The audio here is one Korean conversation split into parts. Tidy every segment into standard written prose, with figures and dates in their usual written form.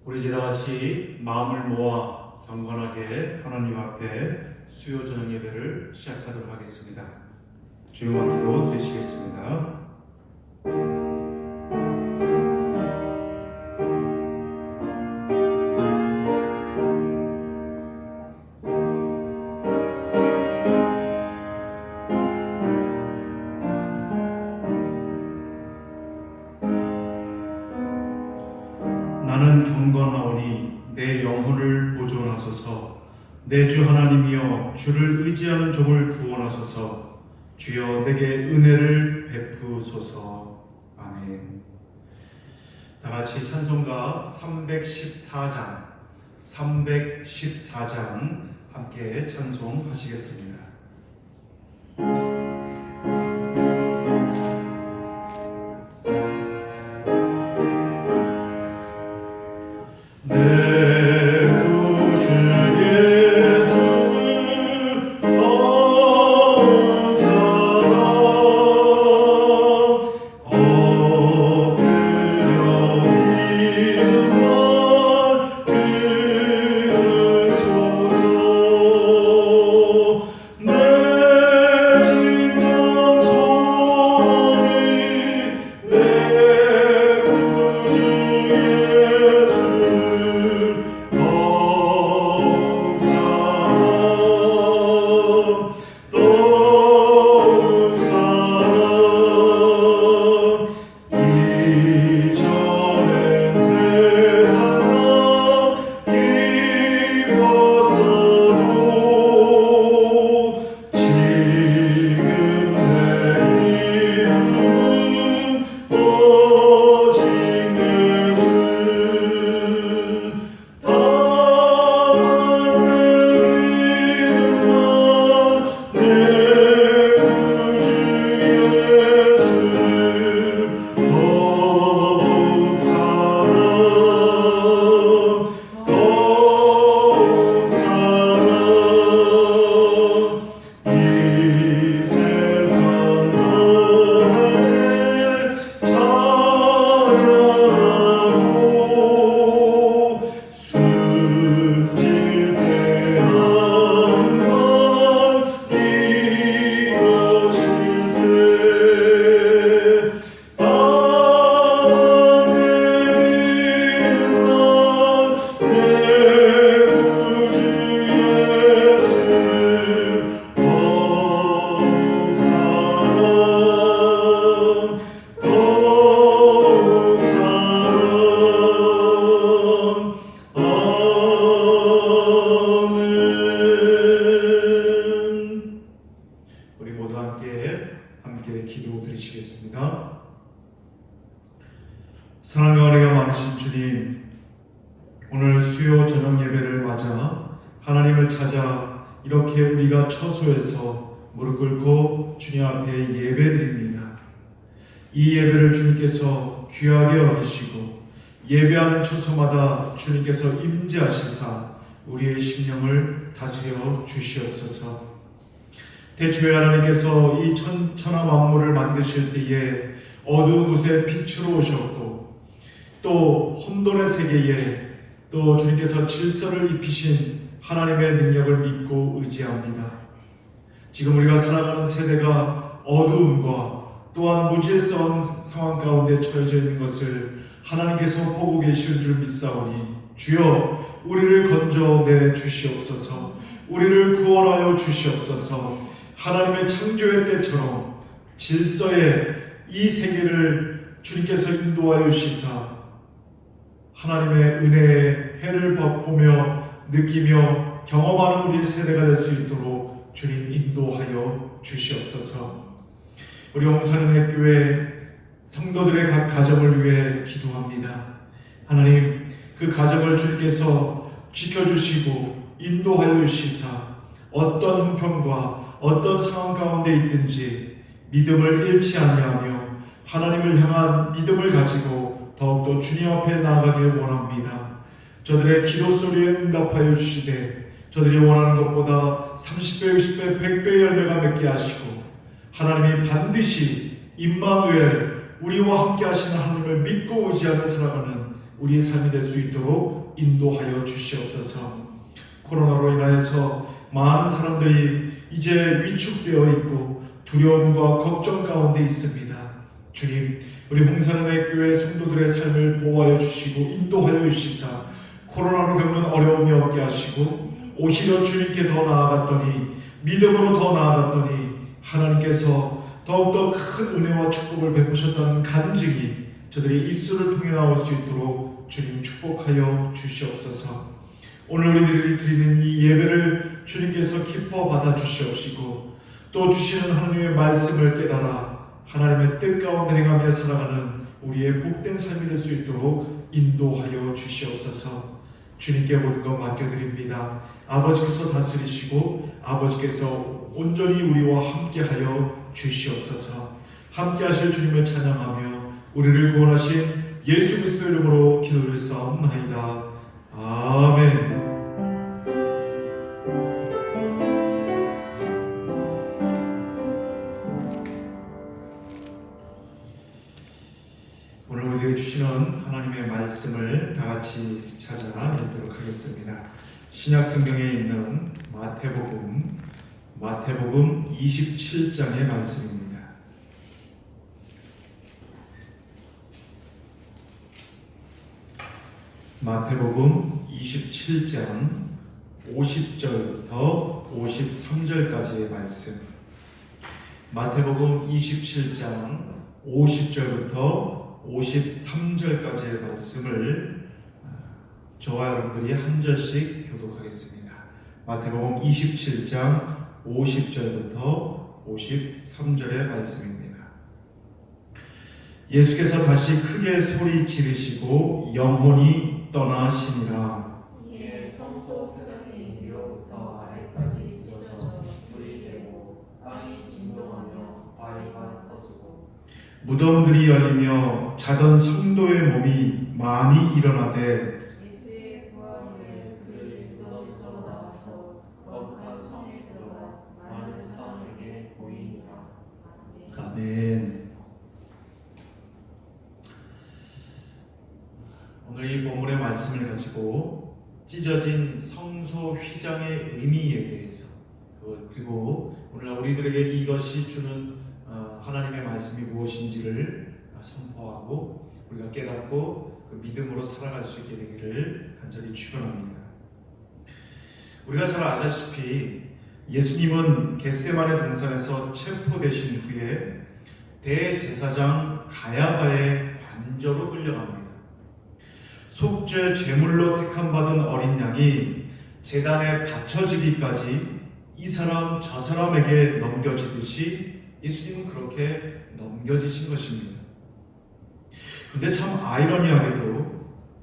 우리 이제 다 같이 마음을 모아 경건하게 하나님 앞에 수요 저녁 예배를 시작하도록 하겠습니다. 조용한 기도 드리시겠습니다. 나는 경건하오니 내 영혼을 보존하소서. 내 주 하나님이여, 주를 의지하는 종을 구원하소서. 주여 내게 은혜를 베푸소서. 아멘. 다 같이 찬송가 314장 함께 찬송하시겠습니다. 함께 기도 드리시겠습니다. 사랑과 은혜가 많으신 주님, 오늘 수요 저녁 예배를 맞아 하나님을 찾아 이렇게 우리가 처소에서 무릎 꿇고 주님 앞에 예배드립니다. 이 예배를 주님께서 귀하게 여기시고 예배하는 처소마다 주님께서 임재하시사 우리의 심령을 다스려 주시옵소서. 대초에 하나님께서 이 천하 만물을 만드실 때에 어두운 곳에 빛으로 오셨고 또 혼돈의 세계에 또 주님께서 질서를 입히신 하나님의 능력을 믿고 의지합니다. 지금 우리가 살아가는 세대가 어두움과 또한 무질서한 상황 가운데 처해져 있는 것을 하나님께서 보고 계실 줄 믿사오니 주여 우리를 건져내 주시옵소서. 우리를 구원하여 주시옵소서. 하나님의 창조의 때처럼 질서의 이 세계를 주님께서 인도하여 주시사 하나님의 은혜의 해를 보며 느끼며 경험하는 우리 세대가 될 수 있도록 주님 인도하여 주시옵소서. 우리 홍산은혜 교회 성도들의 각 가정을 위해 기도합니다. 하나님, 그 가정을 주님께서 지켜주시고 인도하여 주시사 어떤 형편과 어떤 상황 가운데 있든지 믿음을 잃지 아니하며 하나님을 향한 믿음을 가지고 더욱더 주님 앞에 나아가길 원합니다. 저들의 기도 소리에 응답하여 주시되 저들이 원하는 것보다 30배, 60배, 100배의 열매가 맺게 하시고 하나님이 반드시 임마누엘 우리와 함께 하시는 하나님을 믿고 의지하며 살아가는 우리의 삶이 될 수 있도록 인도하여 주시옵소서. 코로나로 인하여서 많은 사람들이 이제 위축되어 있고 두려움과 걱정 가운데 있습니다. 주님, 우리 홍산의 교회 성도들의 삶을 보호하여 주시고 인도하여 주시사 코로나로 겪는 어려움이 없게 하시고 오히려 주님께 더 나아갔더니 믿음으로 더 나아갔더니 하나님께서 더욱더 큰 은혜와 축복을 베푸셨다는 간증이 저들의 입술을 통해 나올 수 있도록 주님 축복하여 주시옵소서. 오늘 우리들이 드리는 이 예배를 주님께서 기뻐 받아 주시옵시고 또 주시는 하나님의 말씀을 깨달아 하나님의 뜻 가운데 행하며 살아가는 우리의 복된 삶이 될 수 있도록 인도하여 주시옵소서. 주님께 모든 것 맡겨드립니다. 아버지께서 다스리시고 아버지께서 온전히 우리와 함께하여 주시옵소서. 함께하실 주님을 찬양하며 우리를 구원하신 예수 그리스도 이름으로 기도를 쌓옵나이다. 아멘. 오늘 우리에게 주시는 하나님의 말씀을 다 같이 찾아 읽도록 하겠습니다. 신약 성경에 있는 마태복음 27장의 말씀입니다. 마태복음 27장 50절부터 53절까지의 말씀. 마태복음 27장 50절부터 53절까지의 말씀을 저와 여러분들이 한 절씩 교독하겠습니다. 마태복음 27장 50절부터 53절의 말씀입니다. 예수께서 다시 크게 소리 지르시고 영혼이 떠나시니라. 이에 성소 표적이 위로부터 아래까지 찢어져 불이 되고 땅이 진동하며 바위가 터지고 무덤들이 열리며 자던 성도의 몸이 많이 일어나되 예수의 부활 후에 그들이 무덤에서 나와서 거룩한 성에 들어가 많은 사람에게 보이니라. 아멘. 오늘 이 본문의 말씀을 가지고 찢어진 성소 휘장의 의미에 대해서 그리고 오늘날 우리들에게 이것이 주는 하나님의 말씀이 무엇인지를 선포하고 우리가 깨닫고 그 믿음으로 살아갈 수 있게 되기를 간절히 축원합니다. 우리가 잘 알다시피 예수님은 겟세마네 동산에서 체포되신 후에 대제사장 가야바의 관저로 끌려갑니다. 속죄 제물로 택함받은 어린 양이 제단에 바쳐지기까지 이 사람 저 사람에게 넘겨지듯이 예수님은 그렇게 넘겨지신 것입니다. 그런데 참 아이러니하게도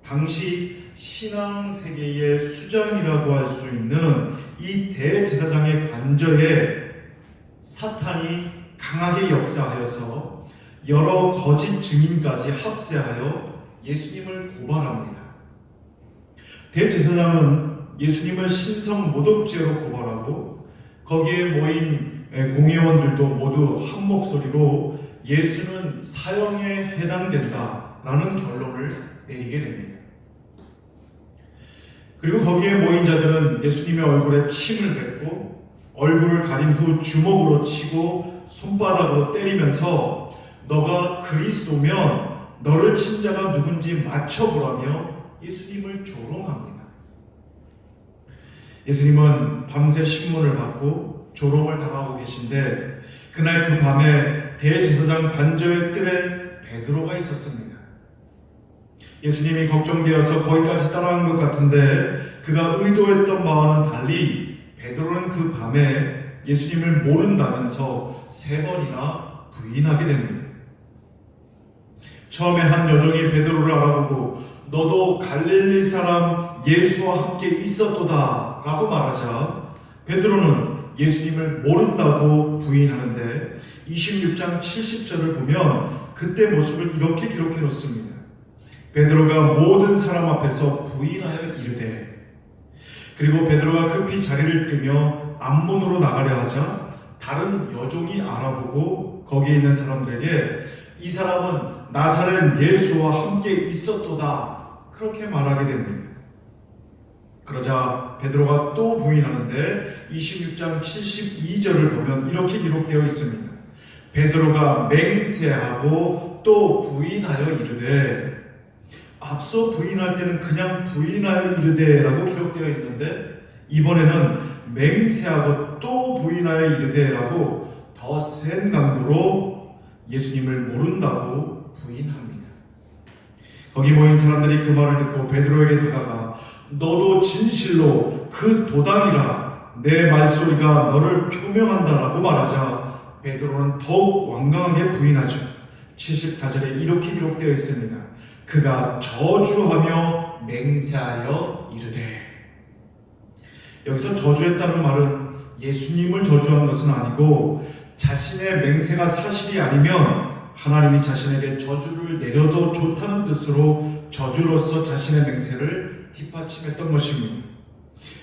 당시 신앙 세계의 수장이라고 할 수 있는 이 대제사장의 관저에 사탄이 강하게 역사하여서 여러 거짓 증인까지 합세하여 예수님을 고발합니다. 대제사장은 예수님을 신성 모독죄로 고발하고 거기에 모인 공회원들도 모두 한 목소리로 예수는 사형에 해당된다라는 결론을 내리게 됩니다. 그리고 거기에 모인 자들은 예수님의 얼굴에 침을 뱉고 얼굴을 가린 후 주먹으로 치고 손바닥으로 때리면서 너가 그리스도면 너를 친 자가 누군지 맞춰보라며 예수님을 조롱합니다. 예수님은 밤새 신문을 받고 조롱을 당하고 계신데 그날 그 밤에 대제사장 관저의 뜰에 베드로가 있었습니다. 예수님이 걱정되어서 거기까지 따라간 것 같은데 그가 의도했던 바와는 달리 베드로는 그 밤에 예수님을 모른다면서 3번이나 부인하게 됩니다. 처음에 한 여종이 베드로를 알아보고 너도 갈릴리 사람 예수와 함께 있었도다 라고 말하자 베드로는 예수님을 모른다고 부인하는데 26장 70절을 보면 그때 모습을 이렇게 기록해 놓습니다. 베드로가 모든 사람 앞에서 부인하여 이르되 그리고 베드로가 급히 자리를 뜨며 앞문으로 나가려 하자 다른 여종이 알아보고 거기에 있는 사람들에게 이 사람은 나사렛 예수와 함께 있었도다 그렇게 말하게 됩니다. 그러자 베드로가 또 부인하는데 26장 72절을 보면 이렇게 기록되어 있습니다. 베드로가 맹세하고 또 부인하여 이르되, 앞서 부인할 때는 그냥 부인하여 이르되라고 기록되어 있는데 이번에는 맹세하고 또 부인하여 이르되라고 더 센 강도로 예수님을 모른다고 부인합니다. 거기 모인 사람들이 그 말을 듣고 베드로에게 다가가 너도 진실로 그 도당이라 내 말소리가 너를 표명한다라고 말하자 베드로는 더욱 완강하게 부인하죠. 74절에 이렇게 기록되어 있습니다. 그가 저주하며 맹세하여 이르되. 여기서 저주했다는 말은 예수님을 저주한 것은 아니고 자신의 맹세가 사실이 아니면 하나님이 자신에게 저주를 내려도 좋다는 뜻으로 저주로서 자신의 맹세를 뒷받침했던 것입니다.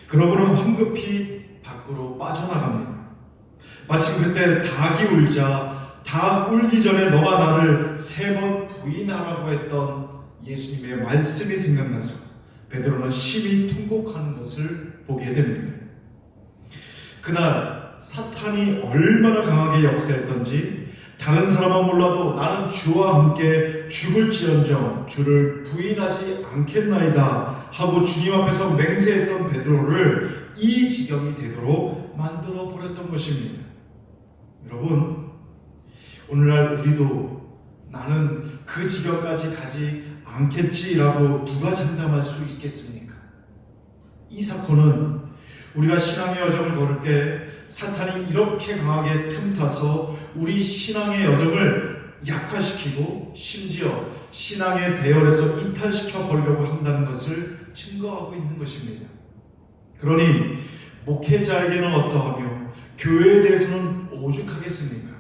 그러고는 황급히 밖으로 빠져나갑니다. 마침 그때 닭이 울자 닭 울기 전에 너가 나를 3번 부인하라고 했던 예수님의 말씀이 생각나서 베드로는 심히 통곡하는 것을 보게 됩니다. 그날 사탄이 얼마나 강하게 역사했던지 다른 사람은 몰라도 나는 주와 함께 죽을지언정 주를 부인하지 않겠나이다 하고 주님 앞에서 맹세했던 베드로를 이 지경이 되도록 만들어 버렸던 것입니다. 여러분, 오늘날 우리도 나는 그 지경까지 가지 않겠지라고 누가 장담할 수 있겠습니까? 이 사건은 우리가 신앙의 여정을 걸을 때 사탄이 이렇게 강하게 틈타서 우리 신앙의 여정을 약화시키고 심지어 신앙의 대열에서 이탈시켜 버리려고 한다는 것을 증거하고 있는 것입니다. 그러니 목회자에게는 어떠하며 교회에 대해서는 오죽하겠습니까?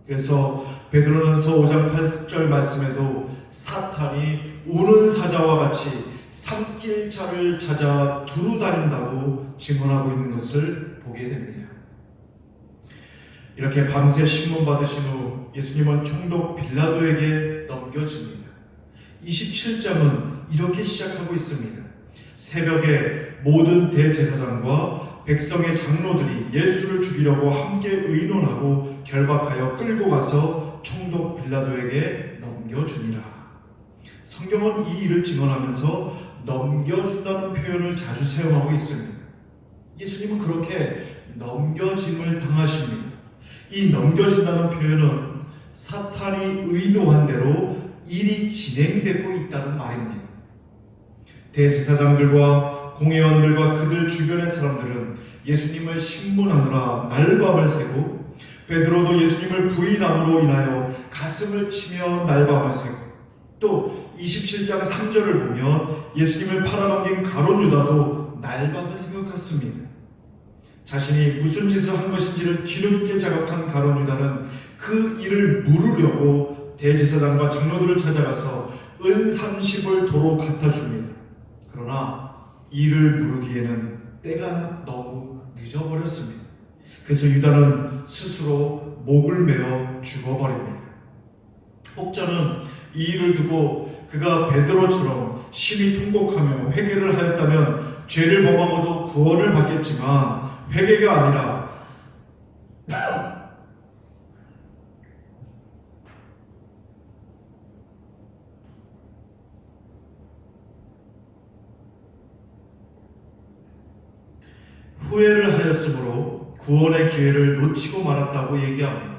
그래서 베드로전서 5장 8절 말씀에도 사탄이 우는 사자와 같이 산길차를 찾아 두루 다닌다고 증언하고 있는 것을 보게 됩니다. 이렇게 밤새 신문 받으신 후 예수님은 총독 빌라도에게 넘겨집니다. 27장은 이렇게 시작하고 있습니다. 새벽에 모든 대제사장과 백성의 장로들이 예수를 죽이려고 함께 의논하고 결박하여 끌고 가서 총독 빌라도에게 넘겨주니라. 성경은 이 일을 증언하면서 넘겨준다는 표현을 자주 사용하고 있습니다. 예수님은 그렇게 넘겨짐을 당하십니다. 이 넘겨진다는 표현은 사탄이 의도한 대로 일이 진행되고 있다는 말입니다. 대제사장들과 공회원들과 그들 주변의 사람들은 예수님을 신문하느라 날밤을 새고 베드로도 예수님을 부인함으로 인하여 가슴을 치며 날밤을 새고 또 27장 3절을 보면 예수님을 팔아넘긴 가룟 유다도 날밤을 생각했습니다. 자신이 무슨 짓을 한 것인지를 뒤늦게 자각한 가룟 유다는 그 일을 물으려고 대제사장과 장로들을 찾아가서 은 30을 도로 갖다 줍니다. 그러나 이를 물으기에는 때가 너무 늦어버렸습니다. 그래서 유다는 스스로 목을 메어 죽어버립니다. 혹자는 이 일을 두고 그가 베드로처럼 심히 통곡하며 회개를 하였다면 죄를 범하고도 구원을 받겠지만 회개가 아니라 후회를 하였으므로 구원의 기회를 놓치고 말았다고 얘기합니다.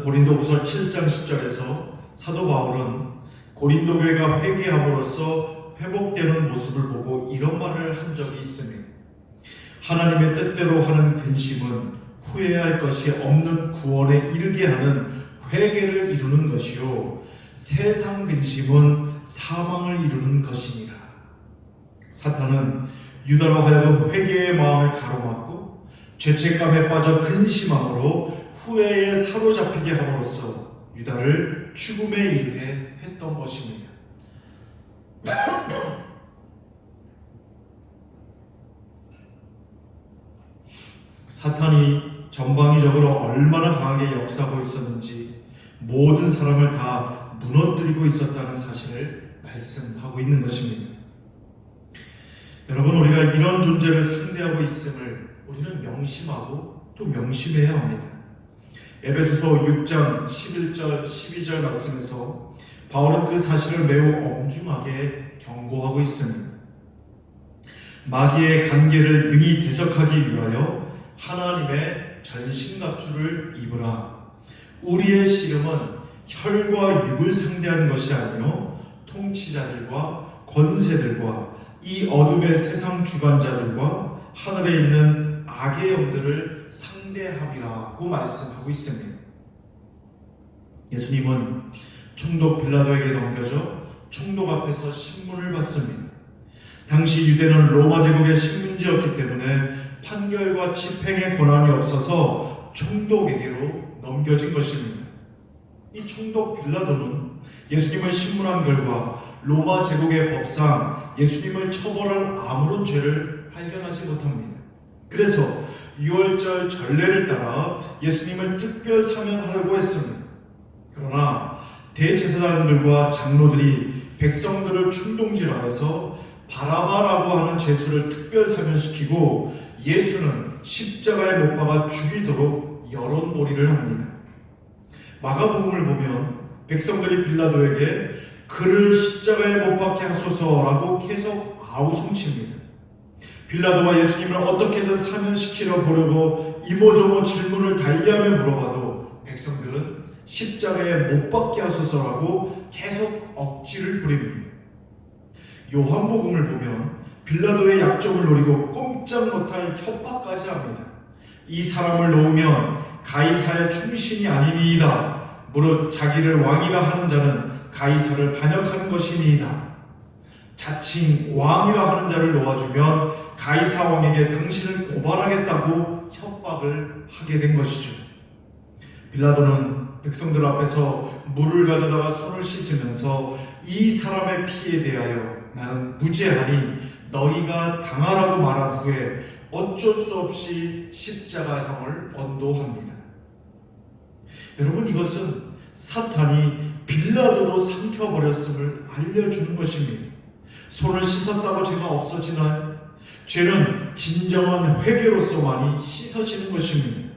고린도후서 7장 10절에서 사도 바울은 고린도 교회가 회개함으로써 회복되는 모습을 보고 이런 말을 한 적이 있습니다. 하나님의 뜻대로 하는 근심은 후회할 것이 없는 구원에 이르게 하는 회개를 이루는 것이요 세상 근심은 사망을 이루는 것이니라. 사탄은 유다로 하여금 회개의 마음을 가로막고 죄책감에 빠져 근심함으로 후회에 사로잡히게 함으로써 유다를 죽음에 이르게 했던 것입니다. 사탄이 전방위적으로 얼마나 강하게 역사하고 있었는지 모든 사람을 다 무너뜨리고 있었다는 사실을 말씀하고 있는 것입니다. 여러분, 우리가 이런 존재를 상대하고 있음을 우리는 명심하고 또 명심해야 합니다. 에베소서 6장 11절 12절 말씀에서 바울은 그 사실을 매우 엄중하게 경고하고 있습니다. 마귀의 관계를 능히 대적하기 위하여 하나님의 전신갑주를 입으라. 우리의 씨름은 혈과 육을 상대하는 것이 아니요 통치자들과 권세들과 이 어둠의 세상 주관자들과 하늘에 있는 악의 영들을 상대함이라고 말씀하고 있습니다. 예수님은 총독 빌라도에게 넘겨져 총독 앞에서 신문을 받습니다. 당시 유대는 로마 제국의 식민지였기 때문에 판결과 집행의 권한이 없어서 총독에게로 넘겨진 것입니다. 이 총독 빌라도는 예수님을 신문한 결과 로마 제국의 법상 예수님을 처벌할 아무런 죄를 발견하지 못합니다. 그래서 유월절 전례를 따라 예수님을 특별 사면하려고 했습니다. 그러나 대제사장들과 장로들이 백성들을 충동질하여서 바라바라고 하는 죄수를 특별 사면시키고 예수는 십자가에 못 박아 죽이도록 여론몰이를 합니다. 마가복음을 보면 백성들이 빌라도에게 그를 십자가에 못 박게 하소서라고 계속 아우성칩니다. 빌라도가 예수님을 어떻게든 사면시키려 보려고 이모저모 질문을 달리하며 물어봐도 백성들은 십자가에 못 박게 하소서라고 계속 억지를 부립니다. 요한복음을 보면 빌라도의 약점을 노리고 꼼짝 못할 협박까지 합니다. 이 사람을 놓으면 가이사의 충신이 아니니이다. 무릇 자기를 왕이라 하는 자는 가이사를 반역하는 것이니이다. 자칭 왕이라 하는 자를 놓아주면 가이사 왕에게 당신을 고발하겠다고 협박을 하게 된 것이죠. 빌라도는 백성들 앞에서 물을 가져다가 손을 씻으면서 이 사람의 피에 대하여 나는 무죄하니 너희가 당하라고 말한 후에 어쩔 수 없이 십자가형을 언도합니다. 여러분, 이것은 사탄이 빌라도도 삼켜버렸음을 알려주는 것입니다. 손을 씻었다고 죄가 없어지나요? 죄는 진정한 회개로서만이 씻어지는 것입니다.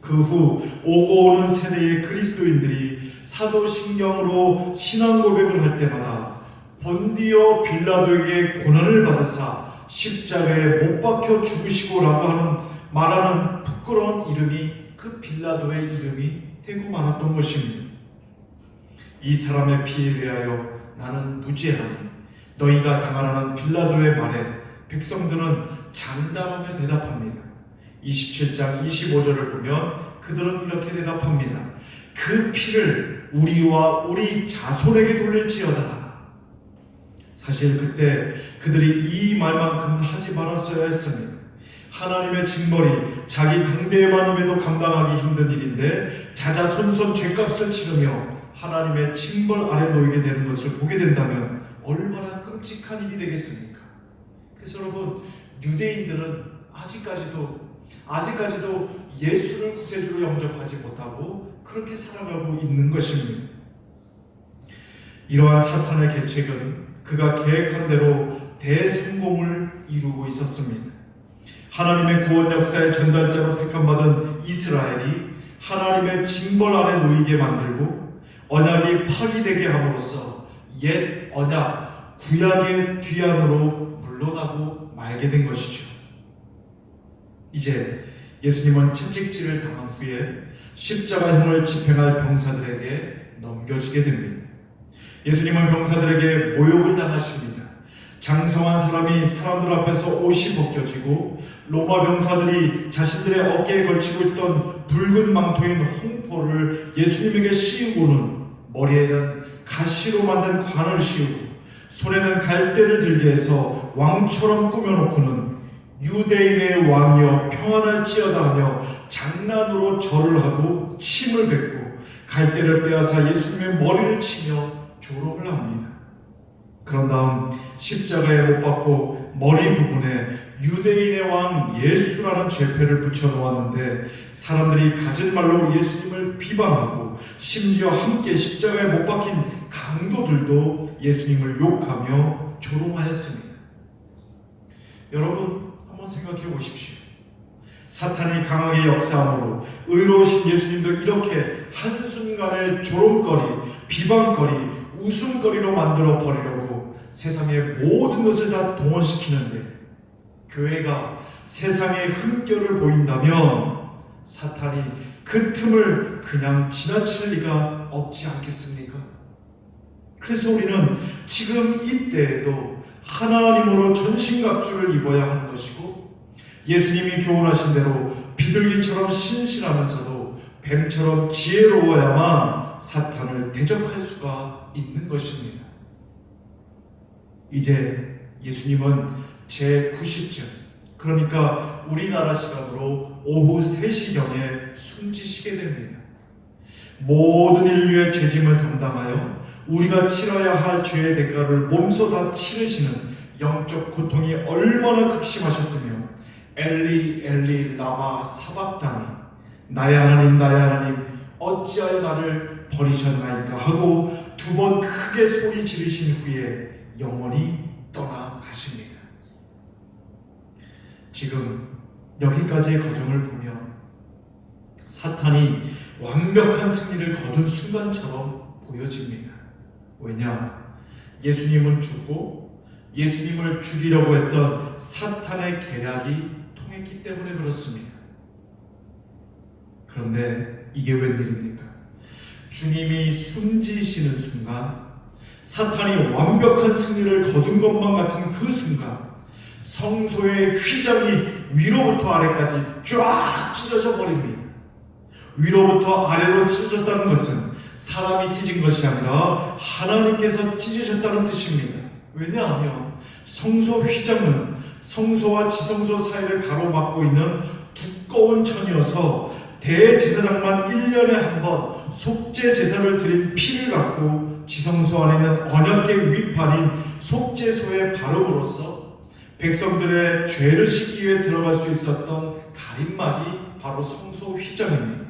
그 후 오고 오는 세대의 그리스도인들이 사도신경으로 신앙 고백을 할 때마다 본디오 빌라도에게 고난을 받으사 십자가에 못 박혀 죽으시고라고 말하는 부끄러운 이름이 그 빌라도의 이름이 되고 말았던 것입니다. 이 사람의 피에 대하여 나는 무죄하니 너희가 당하라는 빌라도의 말에 백성들은 장담하며 대답합니다. 27장 25절을 보면 그들은 이렇게 대답합니다. 그 피를 우리와 우리 자손에게 돌릴지어다. 사실 그때 그들이 이 말만큼 하지 말았어야 했습니다. 하나님의 징벌이 자기 당대에만 임해도 감당하기 힘든 일인데 자자손손 죄값을 치르며 하나님의 징벌 아래 놓이게 되는 것을 보게 된다면 얼마나 끔찍한 일이 되겠습니까? 그래서 여러분, 유대인들은 아직까지도 예수를 구세주로 영접하지 못하고 그렇게 살아가고 있는 것입니다. 이러한 사탄의 계책은 그가 계획한 대로 대성공을 이루고 있었습니다. 하나님의 구원 역사의 전달자로 택함받은 이스라엘이 하나님의 징벌 아래 놓이게 만들고 언약이 파기되게 함으로써 옛 언약, 구약의 뒤안으로 물러나고 말게 된 것이죠. 이제 예수님은 채찍질을 당한 후에 십자가형을 집행할 병사들에게 넘겨지게 됩니다. 예수님은 병사들에게 모욕을 당하십니다. 장성한 사람이 사람들 앞에서 옷이 벗겨지고 로마 병사들이 자신들의 어깨에 걸치고 있던 붉은 망토인 홍포를 예수님에게 씌우고는 머리에는 가시로 만든 관을 씌우고 손에는 갈대를 들게 해서 왕처럼 꾸며놓고는 유대인의 왕이여 평안할지어다 하며 장난으로 절을 하고 침을 뱉고 갈대를 빼앗아 예수님의 머리를 치며 조롱을 합니다. 그런 다음 십자가에 못 박고 머리 부분에 유대인의 왕 예수라는 죄패를 붙여놓았는데 사람들이 가진 말로 예수님을 비방하고 심지어 함께 십자가에 못 박힌 강도들도 예수님을 욕하며 조롱하였습니다. 여러분 한번 생각해 보십시오. 사탄이 강하게 역사함으로 의로우신 예수님도 이렇게 한순간에 조롱거리, 비방거리, 웃음거리로 만들어 버리려고 세상의 모든 것을 다 동원시키는데, 교회가 세상의 흠결을 보인다면 사탄이 그 틈을 그냥 지나칠 리가 없지 않겠습니까? 그래서 우리는 지금 이때에도 하나님으로 전신갑주를 입어야 하는 것이고, 예수님이 교훈하신 대로 비둘기처럼 신실하면서도 뱀처럼 지혜로워야만 사탄을 대적할 수가 있는 것입니다. 이제 예수님은 제90쯤, 그러니까 우리나라 시간으로 오후 3시경에 숨지시게 됩니다. 모든 인류의 죄짐을 담당하여 우리가 치러야 할 죄의 대가를 몸소 다 치르시는 영적 고통이 얼마나 극심하셨으며, 엘리 엘리 라마 사박다니, 나의 하나님 나의 하나님 어찌하여 나를 버리셨나이까 하고 2번 크게 소리 지르신 후에 영원히 떠나가십니다. 지금 여기까지의 과정을 보면 사탄이 완벽한 승리를 거둔 순간처럼 보여집니다. 왜냐? 예수님은 죽고 예수님을 죽이려고 했던 사탄의 계략이 통했기 때문에 그렇습니다. 그런데 이게 웬일입니까? 주님이 숨지시는 순간, 사탄이 완벽한 승리를 거둔 것만 같은 그 순간, 성소의 휘장이 위로부터 아래까지 쫙 찢어져 버립니다. 위로부터 아래로 찢어졌다는 것은 사람이 찢은 것이 아니라 하나님께서 찢으셨다는 뜻입니다. 왜냐하면 성소 휘장은 성소와 지성소 사이를 가로막고 있는 두꺼운 천이어서 대제사장만 1년에 한 번 속죄 제사를 드린 피를 갖고 지성소 안에 있는 언약궤 위판인 속죄소에 바름으로써 백성들의 죄를 씻기 위해 들어갈 수 있었던 가림막이 바로 성소 휘장입니다.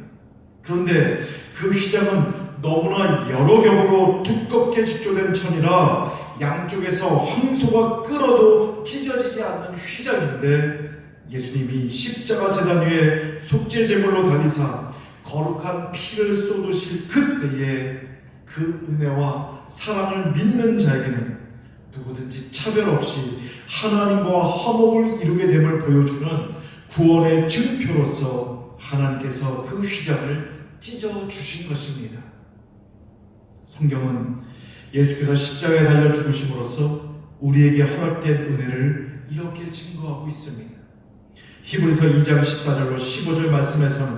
그런데 그 휘장은 너무나 여러 겹으로 두껍게 직조된 천이라 양쪽에서 황소가 끌어도 찢어지지 않는 휘장인데, 예수님이 십자가 제단 위에 속죄 제물로 달리사 거룩한 피를 쏟으실 그때에 그 은혜와 사랑을 믿는 자에게는 누구든지 차별 없이 하나님과 화목을 이루게 됨을 보여주는 구원의 증표로서 하나님께서 그 휘장을 찢어 주신 것입니다. 성경은 예수께서 십자가에 달려 죽으심으로써 우리에게 허락된 은혜를 이렇게 증거하고 있습니다. 히브리서 2장 14절로 15절 말씀에서는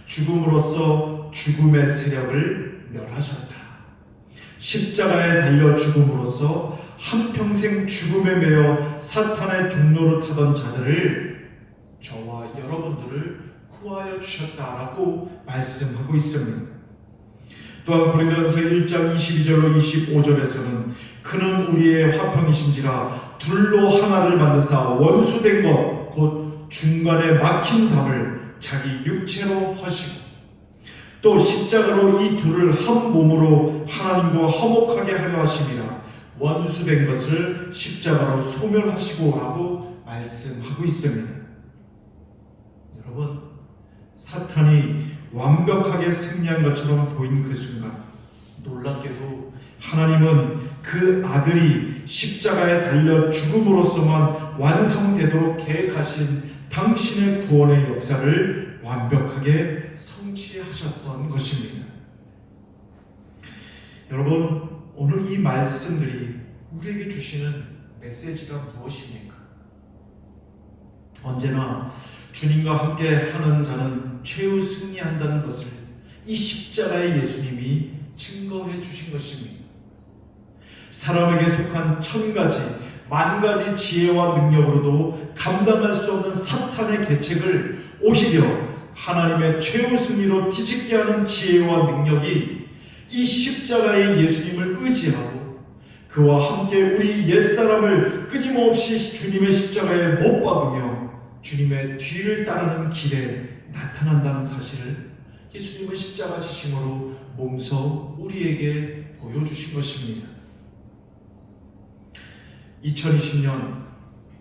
죽음으로써 죽음의 세력을 멸하셨다. 십자가에 달려 죽음으로써 한평생 죽음에 매여 사탄의 종로를 타던 자들을, 저와 여러분들을 구하여 주셨다라고 말씀하고 있습니다. 또한 고린도전서 1장 22절로 25절에서는 그는 우리의 화평이신지라 둘로 하나를 만드사 원수된 것 곧 중간에 막힌 담을 자기 육체로 허시고, 또 십자가로 이 둘을 한 몸으로 하나님과 화목하게 하려 하심이라 원수된 것을 십자가로 소멸하시고라고 말씀하고 있습니다. 여러분, 사탄이 완벽하게 승리한 것처럼 보인 그 순간, 놀랍게도 하나님은 그 아들이 십자가에 달려 죽음으로써만 완성되도록 계획하신 당신의 구원의 역사를 완벽하게 성취하셨던 것입니다. 여러분, 오늘 이 말씀들이 우리에게 주시는 메시지가 무엇입니까? 언제나 주님과 함께 하는 자는 최후 승리한다는 것을 이 십자가의 예수님이 증거해 주신 것입니다. 사람에게 속한 1000가지, 10,000가지 지혜와 능력으로도 감당할 수 없는 사탄의 계책을 오히려 하나님의 최후 승리로 뒤집게 하는 지혜와 능력이 이 십자가의 예수님을 의지하고 그와 함께 우리 옛사람을 끊임없이 주님의 십자가에 못 박으며 주님의 뒤를 따르는 길에 나타난다는 사실을 예수님은 십자가 지심으로 몸소 우리에게 보여주신 것입니다. 2020년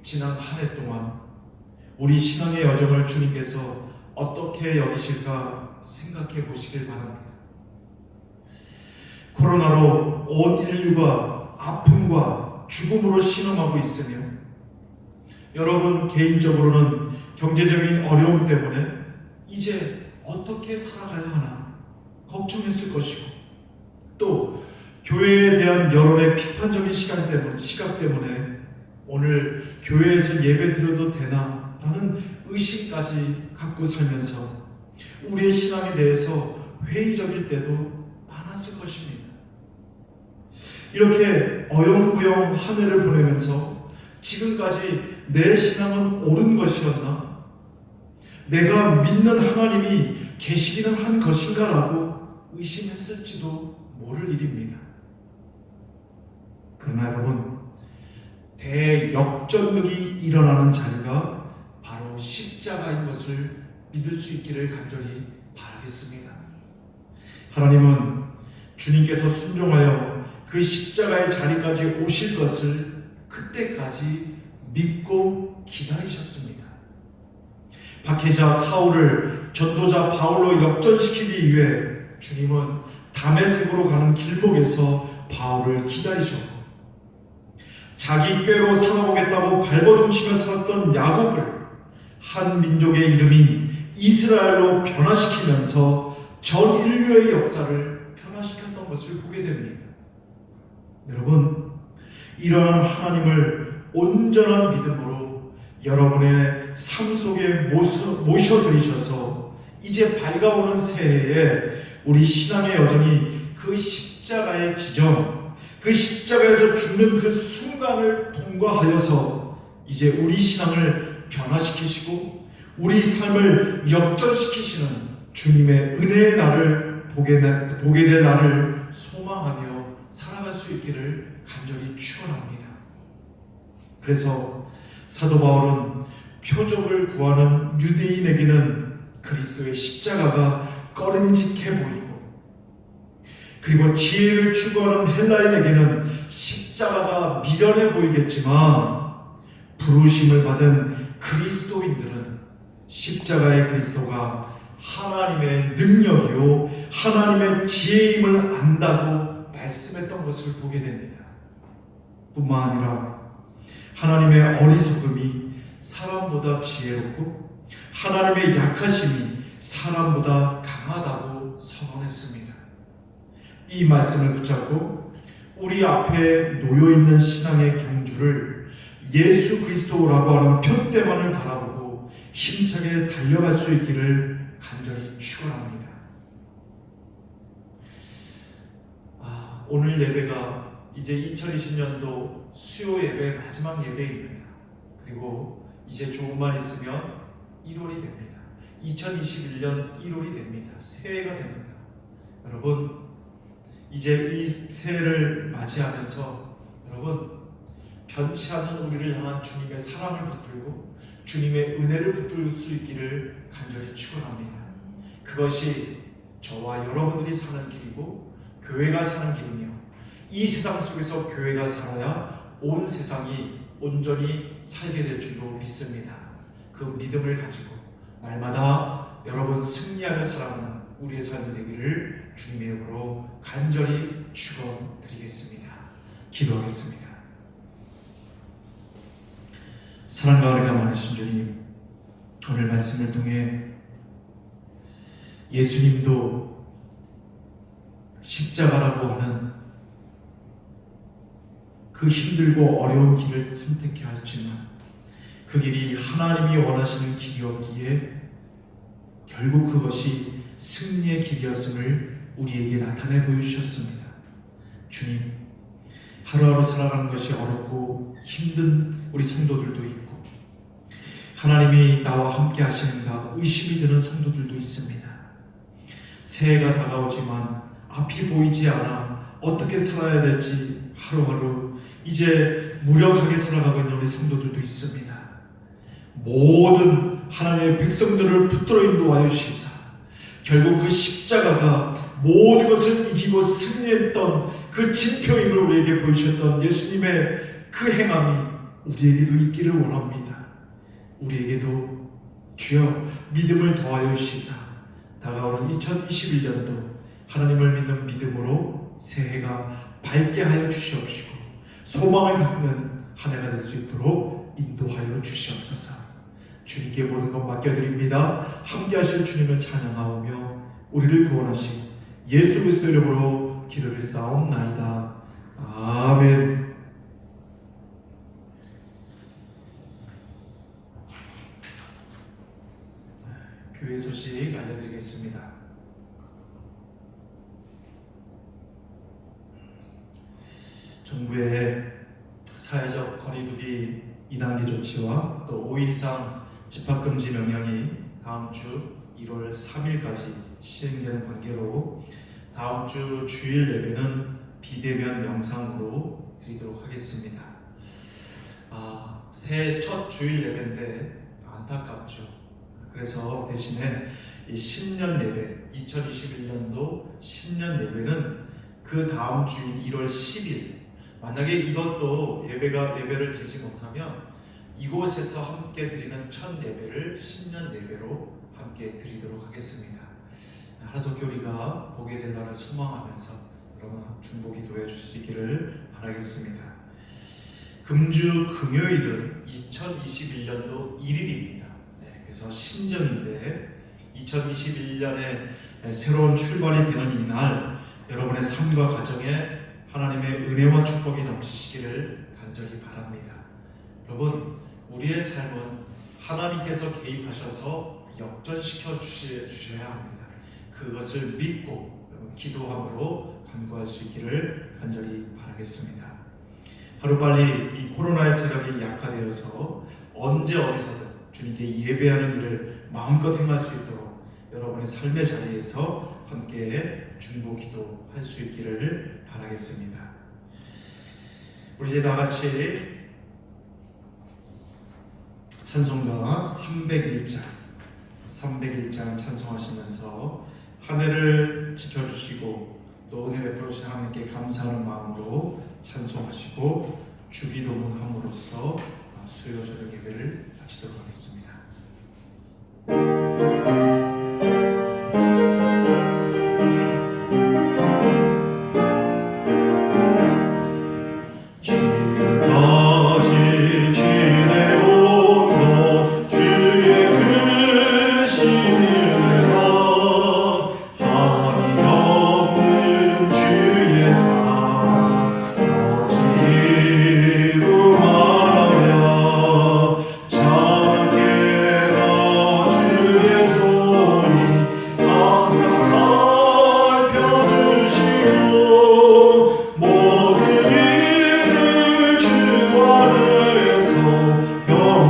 지난 한 해 동안 우리 신앙의 여정을 주님께서 어떻게 여기실까 생각해 보시길 바랍니다. 코로나로 온 인류가 아픔과 죽음으로 신음하고 있으며 여러분 개인적으로는 경제적인 어려움 때문에 이제 어떻게 살아가야 하나 걱정했을 것이고 또 교회에 대한 여론의 비판적인 시각 때문에 오늘 교회에서 예배 드려도 되나 라는 의심까지 갖고 살면서 우리의 신앙에 대해서 회의적일 때도 많았을 것입니다. 이렇게 어영부영 한 해를 보내면서 지금까지 내 신앙은 옳은 것이었나? 내가 믿는 하나님이 계시기는 한 것인가라고 의심했을지도 모를 일입니다. 그러나 여러분, 대역전극이 일어나는 자리가 바로 십자가인 것을 믿을 수 있기를 간절히 바라겠습니다. 하나님은 주님께서 순종하여 그 십자가의 자리까지 오실 것을 그때까지 믿고 기다리셨습니다. 박해자 사울을 전도자 바울로 역전시키기 위해 주님은 다메섹으로 가는 길목에서 바울을 기다리셨고 자기 꾀로 살아보겠다고 발버둥치며 살았던 야곱을 한 민족의 이름인 이스라엘로 변화시키면서 전 인류의 역사를 변화시켰던 것을 보게 됩니다. 여러분, 이러한 하나님을 온전한 믿음으로 여러분의 삶 속에 모셔드리셔서 이제 밝아오는 새해에 우리 신앙의 여정이 그 십자가의 지점, 그 십자가에서 죽는 그 순간을 통과하여서 이제 우리 신앙을 변화시키시고 우리 삶을 역전시키시는 주님의 은혜의 날을 보게 될 날을 소망하며 살아갈 수 있기를 간절히 축원합니다. 그래서 사도 바울은 표적을 구하는 유대인에게는 그리스도의 십자가가 꺼림직해 보이고 그리고 지혜를 추구하는 헬라인에게는 십자가가 미련해 보이겠지만 부르심을 받은 그리스도인들은 십자가의 그리스도가 하나님의 능력이요 하나님의 지혜임을 안다고 말씀했던 것을 보게 됩니다. 뿐만 아니라 하나님의 어리석음이 사람보다 지혜롭고 하나님의 약하심이 사람보다 강하다고 선언했습니다. 이 말씀을 붙잡고 우리 앞에 놓여있는 신앙의 경주를 예수 그리스도라고 하는 표대만을 바라보고 힘차게 달려갈 수 있기를 간절히 축원합니다. 오늘 예배가 이제 2020년도 수요 예배 마지막 예배입니다. 그리고 이제 조금만 있으면 1월이 됩니다. 2021년 1월이 됩니다. 새해가 됩니다. 여러분, 이제 이 새해를 맞이하면서 여러분 변치 않는 우리를 향한 주님의 사랑을 붙들고 주님의 은혜를 붙들 수 있기를 간절히 축원합니다. 그것이 저와 여러분들이 사는 길이고 교회가 사는 길이며 이 세상 속에서 교회가 살아야 온 세상이 온전히 살게 될 줄로 믿습니다. 그 믿음을 가지고 날마다 여러분 승리하며 살아가는 우리의 삶이 되기를 주님의 이름으로 간절히 축원드리겠습니다. 기도하겠습니다. 사랑과 은혜가 많으신 주님, 오늘 말씀을 통해 예수님도 십자가라고 하는 그 힘들고 어려운 길을 선택해야 했지만 그 길이 하나님이 원하시는 길이었기에 결국 그것이 승리의 길이었음을 우리에게 나타내 보여주셨습니다. 주님, 하루하루 살아가는 것이 어렵고 힘든 우리 성도들도 있고 하나님이 나와 함께 하시는가 의심이 드는 성도들도 있습니다. 새해가 다가오지만 앞이 보이지 않아 어떻게 살아야 될지 하루하루 이제 무력하게 살아가고 있는 우리 성도들도 있습니다. 모든 하나님의 백성들을 붙들어 인도하여 주시사 결국 그 십자가가 모든 것을 이기고 승리했던 그 진표임을 우리에게 보여주셨던 예수님의 그 행함이 우리에게도 있기를 원합니다. 우리에게도 주여 믿음을 더하여 주시사 다가오는 2021년도 하나님을 믿는 믿음으로 새해가 밝게 하여 주시옵시고 소망을 갖는 한 해가 될 수 있도록 인도하여 주시옵소서. 주님께 모든 것 맡겨드립니다. 함께하실 주님을 찬양하오며 우리를 구원하신 예수 그리스도 이름으로 기도를 쌓옵나이다. 아멘. 교회 소식 알려드리겠습니다. 정부의 사회적 거리두기 2단계 조치와 또 5일 이상 집합금지 명령이 다음 주 1월 3일까지 시행되는 관계로 다음 주 주일 예배는 비대면 영상으로 드리도록 하겠습니다. 새해 첫 주일 예배인데 안타깝죠. 그래서 대신에 이 신년 예배, 2021년도 신년 예배는 그 다음 주인 1월 10일 만약에 이것도 예배를 드리지 못하면 이곳에서 함께 드리는 첫 예배를 신년 예배로 함께 드리도록 하겠습니다. 하나님께 우리가 보게 될 날을 소망하면서 여러분 중보 기도해 줄 수 있기를 바라겠습니다. 금주 금요일은 2021년도 1일입니다. 그래서 신정인데 2021년에 새로운 출발이 되는 이날 여러분의 삶과 가정에 하나님의 은혜와 축복이 넘치시기를 간절히 바랍니다. 여러분 우리의 삶은 하나님께서 개입하셔서 역전시켜 주셔야 합니다. 그것을 믿고 기도함으로 간구할 수 있기를 간절히 바라겠습니다. 하루빨리 이 코로나의 세력이 약화되어서 언제 어디서든 주님께 예배하는 일을 마음껏 행할 수 있도록 여러분의 삶의 자리에서 함께 중보 기도할 수 있기를 바라겠습니다. 우리 이제 다 같이 찬송가 301장 찬송하시면서 한 해를 지켜주시고 또 은혜 베풀어 주신 하나님께 감사하는 마음으로 찬송하시고 주기도문 함으로써 수요 저녁 예배를 마치도록 하겠습니다. 지금까지 지내온 것 주의 크신 은혜가 한이 없는 주의 사랑 어찌로 말하랴 참깨가 주의 손이 항상 살펴주시고 모든 일을 주 안에서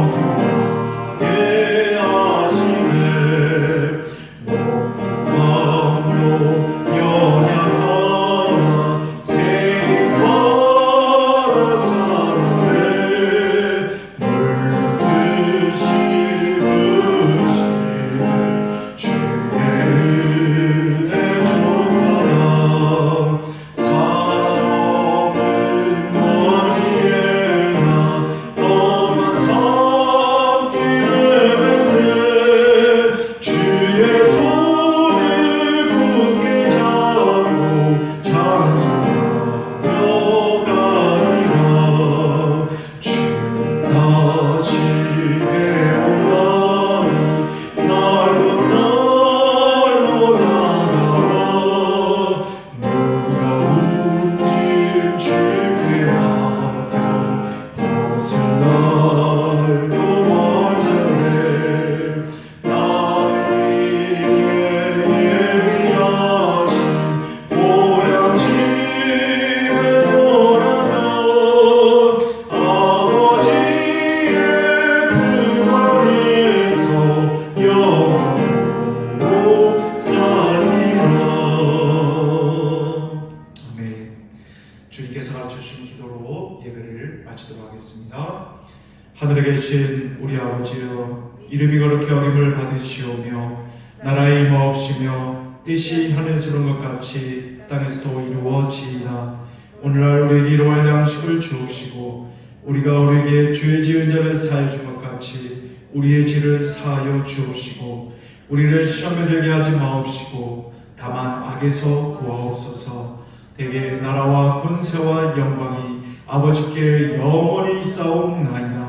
경건하게 하시네 몸도 연약하나 세임받아 사는데 물듯이 부으시네 주의 은혜 족하다 사랑없는 머리에나 험한 산길을 맺네 주의 손을 굳게 잡고 찬송하며 가리라 주님 다시 배우라니 날로 다가와 무거운 짐 주께 맡겨 벗을 날도 멀잖네 나를 위해 예비하신 고향 집에 돌아가 아버지의 품 안에서 영원으로 살리라. 아멘. 주님께서 가르쳐주신 기도로 예배를 마치도록 하겠습니다. 하늘에 계신 우리 아버지여 이름이 거룩히 여김을 받으시오며 나라의 임하옵시며 뜻이 하늘에서 이룬 것 같이 땅에서도 이루어지이다. 오늘날 우리에게 일용할 양식을 주옵시고 우리가 우리에게 죄 지은 자를 사하여 준 것 같이 우리의 죄를 사하여 주옵시고 우리를 시험에 들게 하지 마옵시고 다만 악에서 구하옵소서. 대개 나라와 권세와 영광이 아버지께 영원히 있사옵나이다.